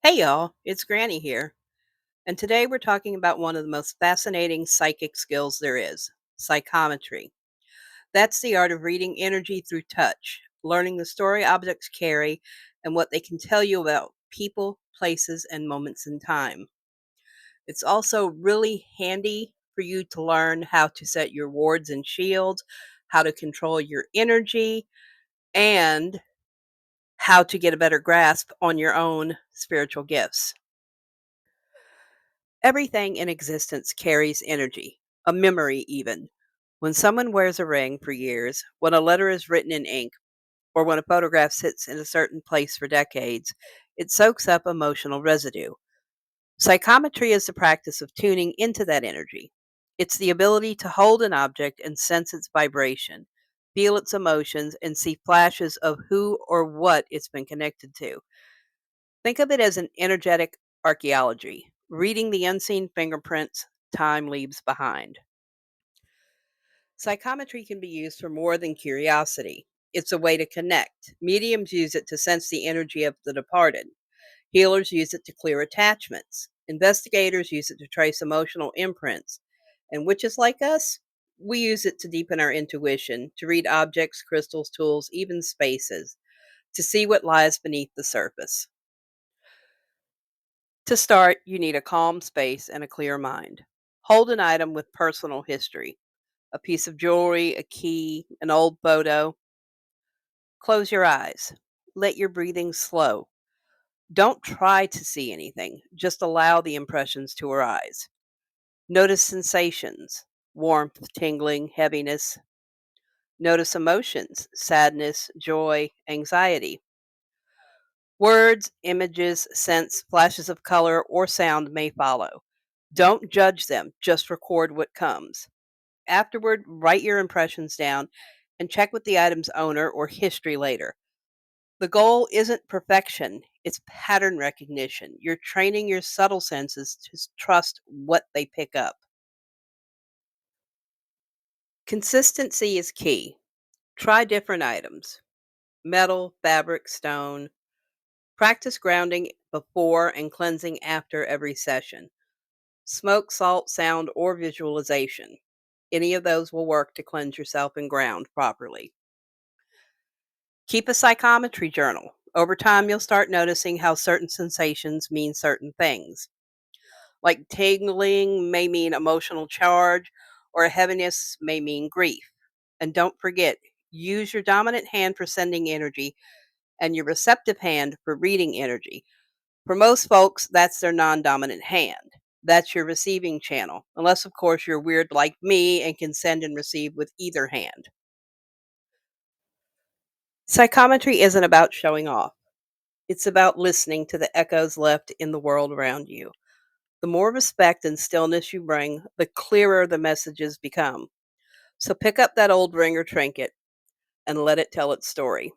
Hey y'all, it's Granny here, and today we're talking about one of the most fascinating psychic skills there is psychometry. That's the art of reading energy through touch, learning the story objects carry, and what they can tell you about people, places, and moments in time. It's also really handy for you to learn how to set your wards and shields, how to control your energy, and how to get a better grasp on your own spiritual gifts. Everything in existence carries energy, a memory even. When someone wears a ring for years, when a letter is written in ink, or when a photograph sits in a certain place for decades, it soaks up emotional residue. Psychometry is the practice of tuning into that energy. It's the ability to hold an object and sense its vibration, feel its emotions, and see flashes of who or what it's been connected to. Think of it as an energetic archaeology, reading the unseen fingerprints time leaves behind. Psychometry can be used for more than curiosity. It's a way to connect. Mediums use it to sense the energy of the departed. Healers use it to clear attachments. Investigators use it to trace emotional imprints. And witches like us, we use it to deepen our intuition, to read objects, crystals, tools, even spaces, to see what lies beneath the surface. To start, you need a calm space and a clear mind. Hold an item with personal history, a piece of jewelry, a key, an old photo. Close your eyes. Let your breathing slow. Don't try to see anything, just allow the impressions to arise. Notice sensations: warmth, tingling, heaviness. Notice emotions: sadness, joy, anxiety. Words, images, scents, flashes of color, or sound may follow. Don't judge them, just record what comes. Afterward, write your impressions down and check with the item's owner or history later. The goal isn't perfection, it's pattern recognition. You're training your subtle senses to trust what they pick up. Consistency is key. Try different items: metal, fabric, stone. Practice grounding before and cleansing after every session. Smoke, salt, sound, or visualization. Any of those will work to cleanse yourself and ground properly. Keep a psychometry journal. Over time, you'll start noticing how certain sensations mean certain things. Like tingling may mean emotional charge, or heaviness may mean grief. And don't forget, use your dominant hand for sending energy and your receptive hand for reading energy. For most folks, that's their non dominant hand. That's your receiving channel, unless, of course, you're weird like me and can send and receive with either hand. Psychometry isn't about showing off, it's about listening to the echoes left in the world around you. The more respect and stillness you bring, the clearer the messages become. So pick up that old ring or trinket and let it tell its story.